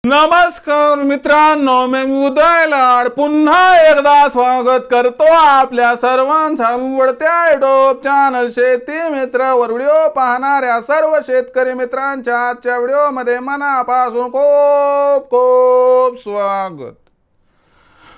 नमस्कार मित्रांनो, मी उदय लाड पुन्हा एकदा स्वागत करतो आपल्या सर्वांचा आवडत्या युट्यूब चॅनल शेती मित्रवर व्हिडिओ पाहणाऱ्या सर्व शेतकरी मित्रांच्या आजच्या व्हिडिओमध्ये मनापासून खूप खूप स्वागत।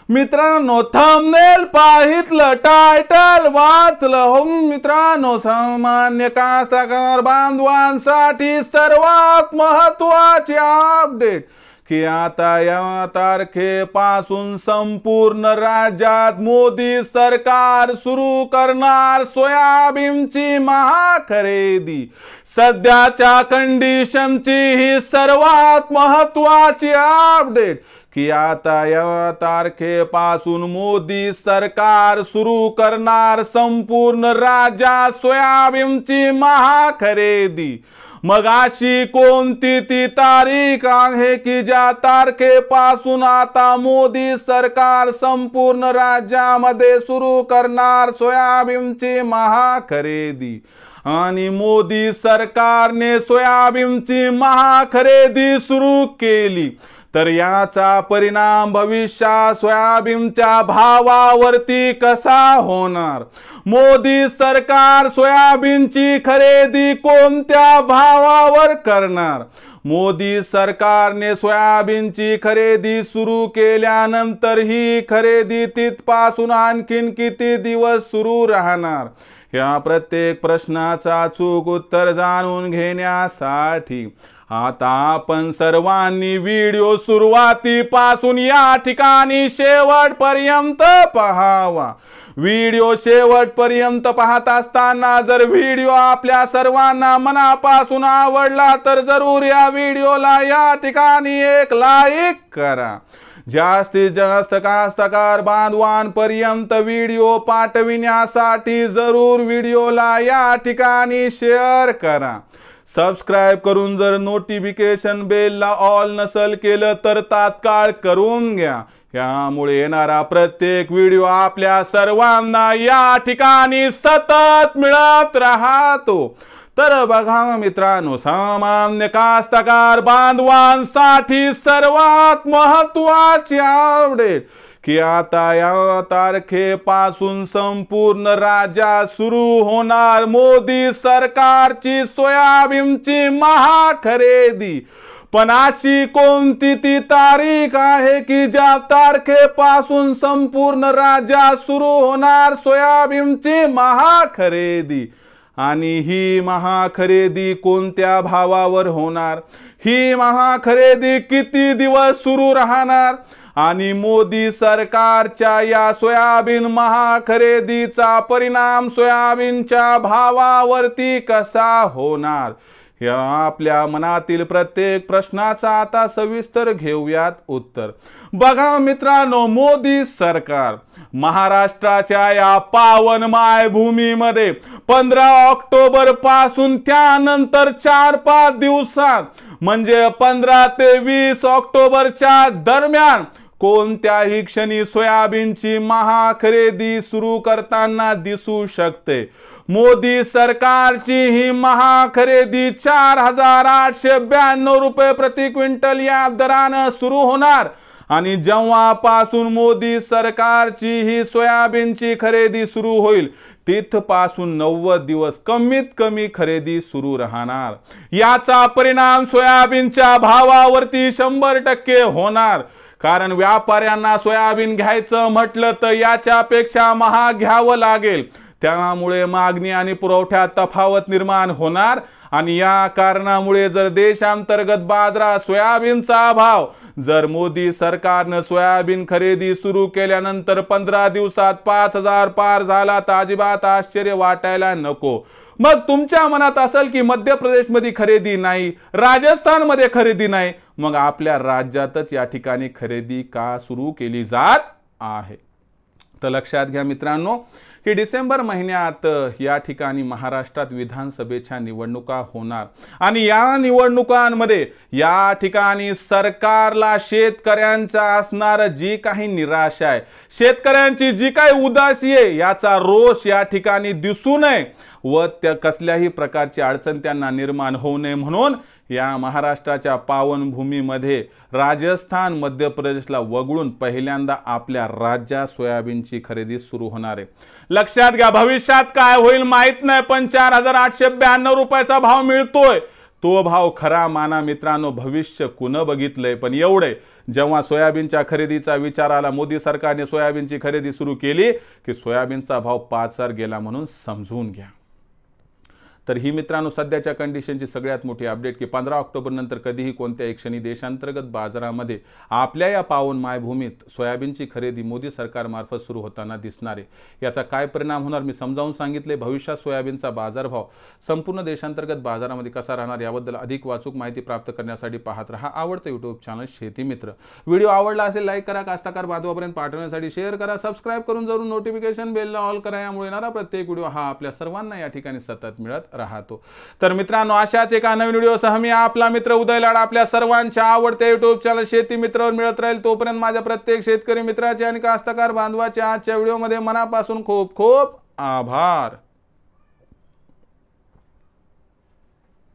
मित्रांनो, थंबनेल पाहितलं, टायटल वाचलं हो मित्रांनो, सामान्य कास्तकार बांधवांसाठी सर्वात महत्त्वाची अपडेट की आता या तारखेपासून संपूर्ण राज्यात मोदी सरकार सुरू करणार सोयाबीनची महाखरेदी। सध्याच्या कंडिशनची ही सर्वात महत्त्वाची अपडेट की आता या तारखेपासून मोदी सरकार सुरू करणार संपूर्ण राज्यात सोयाबीनची महाखरेदी। मग अशी कोणती ती तारीख आहे की ज्या तारखेपासून आता मोदी सरकार संपूर्ण राज्यामध्ये सुरू करणार सोयाबीनची महाखरेदी। आणि मोदी सरकारने सोयाबीनची महाखरेदी सुरू केली तर याचा परिणाम भविष्यात सोयाबीनच्या भावावरती कसा होणार? मोदी सरकार सोयाबीनची खरेदी कोणत्या भावावर करणार? मोदी सरकारने सोयाबीनची खरेदी सुरू केल्यानंतर ही खरेदी तिथपासून आणखीन किती दिवस सुरू राहणार? या प्रत्येक प्रश्नाचा अचूक उत्तर जाणून घेण्यासाठी आता आपण सर्वांनी व्हिडिओ सुरुवातीपासून या ठिकाणी शेवटपर्यंत पाहावा। व्हिडिओ शेवटपर्यंत पाहत असताना जर व्हिडिओ आपल्या सर्वांना मनापासून आवडला तर जरूर या व्हिडिओला या ठिकाणी एक लाईक करा। जास्तीत जास्त कास्तकार बांधवांपर्यंत व्हिडिओ पाठविण्यासाठी जरूर व्हिडिओला या ठिकाणी शेअर करा। सबस्क्राइब करून जर नोटिफिकेशन बेलला ऑल नसल केलं तर तात्काळ करून घ्या। यामुळे येणारा प्रत्येक व्हिडिओ आपल्या सर्वांना या ठिकाणी सतत मिळत राहतो। तर बघा मित्रांनो, सामान्य कास्तकार बांधवांसाठी सर्वात महत्त्वाची अपडेट की आता या तारखेपासून संपूर्ण राज्यात सुरू होणार मोदी सरकारची सोयाबीनची महाखरेदी। पण अशी कोणती ती तारीख आहे की ज्या तारखेपासून संपूर्ण राज्यात सुरू होणार सोयाबीनची महाखरेदी? आणि ही महाखरेदी कोणत्या भावावर होणार? ही महाखरेदी किती दिवस सुरू राहणार? आणि मोदी सरकारच्या या सोयाबीन महाखरेदीचा परिणाम सोयाबीनच्या भावावरती कसा होणार? या आपल्या मनातील प्रत्येक प्रश्नाचा आता सविस्तर घेऊयात उत्तर। बघा मित्रांनो, मोदी सरकार महाराष्ट्राच्या या पावन मायभूमीमध्ये 15 ऑक्टोबर पासून त्यानंतर 4-5 दिवसात म्हणजे 15 ते 20 ऑक्टोबरच्या दरम्यान कोणत्याही क्षणी सोयाबीनची महाखरेदी सुरू करताना दिसू शकते। मोदी सरकारची ही महाखरेदी 4,892 रुपये प्रति क्विंटल या दराने सुरू होणार। आणि जेव्हापासून मोदी सरकारची ही सोयाबीनची खरेदी सुरू होईल तिथपासून 90 दिवस कमीत कमी खरेदी सुरू राहणार। याचा परिणाम सोयाबीनच्या भावावरती 100% होणार। कारण व्यापाऱ्यांना सोयाबीन घ्यायचं म्हटलं तर याच्यापेक्षा महाग घ्यावं लागेल। त्यामुळे मागणी आणि पुरवठ्यात तफावत निर्माण होणार आणि या कारणामुळे जर देशांतर्गत बाजारात सोयाबीनचा भाव जर मोदी सरकारने सोयाबीन खरेदी सुरू केल्यानंतर 15 दिवसात 5,000 पार झाला तर अजिबात आश्चर्य वाटायला नको। मग तुमच्या मनात असेल की मध्य प्रदेशमध्ये खरेदी नाही, राजस्थानमध्ये खरेदी नाही, मग आपल्या राज्यातच या ठिकाणी खरेदी का सुरू केली जात आहे? तर लक्षात घ्या मित्रांनो की डिसेंबर महिन्यात या ठिकाणी महाराष्ट्रात विधानसभेच्या निवडणुका होणार आणि या निवडणुकांमध्ये या ठिकाणी सरकारला शेतकऱ्यांचा असणार जी काही निराशा आहे, शेतकऱ्यांची जी काही उदासी आहे याचा रोष या ठिकाणी दिसू नये व त्या कसल्याही प्रकारची अडचण त्यांना निर्माण होऊ नये म्हणून या महाराष्ट्राच्या पावनभूमीमध्ये राजस्थान मध्य प्रदेशला वगळून पहिल्यांदा आपल्या राज्यात सोयाबीनची खरेदी सुरू होणार आहे। लक्षात घ्या, भविष्यात काय होईल माहित नाही, पण 4,892 रुपयाचा भाव मिळतोय। तो भाव खरा माना मित्रांनो, भविष्य कुणं बघितलंय, पण एवढे जेव्हा सोयाबीनच्या खरेदीचा विचार आला, मोदी सरकारने सोयाबीनची खरेदी सुरू केली की सोयाबीनचा भाव 5,000 गेला म्हणून समजून घ्या। तर ही मित्रांनो सध्याच्या कंडिशनची सगळ्यात मोठी अपडेट की 15 ऑक्टोबर नंतर कधीही कोणत्याही क्षणी देशांतर्गत बाजारामध्ये आपल्या या पावन मायभूमीत सोयाबीनची खरेदी मोदी सरकारमार्फत सुरू होताना दिसणार आहे। याचा काय परिणाम होणार मी समजावून सांगितले। भविष्यात सोयाबीनचा बाजारभाव संपूर्ण देशांतर्गत बाजारामध्ये कसा राहणार याबद्दल अधिक वाचूक माहिती प्राप्त करण्यासाठी पाहत रहा आवडतं यूट्यूब चॅनल शेती मित्र। व्हिडिओ आवडला असेल लाईक करा, कास्तकार बांधवापर्यंत पाठवण्यासाठी शेअर करा, सबस्क्राइब करून जरूर नोटिफिकेशन बेलला ऑल करा। यामुळे येणारा प्रत्येक व्हिडिओ हा आपल्या सर्वांना या ठिकाणी सतत मिळत राहतो। तर मित्रांनो अशाच एका नवीन व्हिडिओसह मी आपला मित्र उदय लाड आपल्या सर्वांच्या आवडते YouTube चॅनल शेती मित्रावर मिळत राहील। तोपर्यंत माझ्या प्रत्येक शेतकरी मित्राचे आणि कास्तकार बांधवाचे आजच्या व्हिडिओमध्ये मनापासून खूप खूप आभार।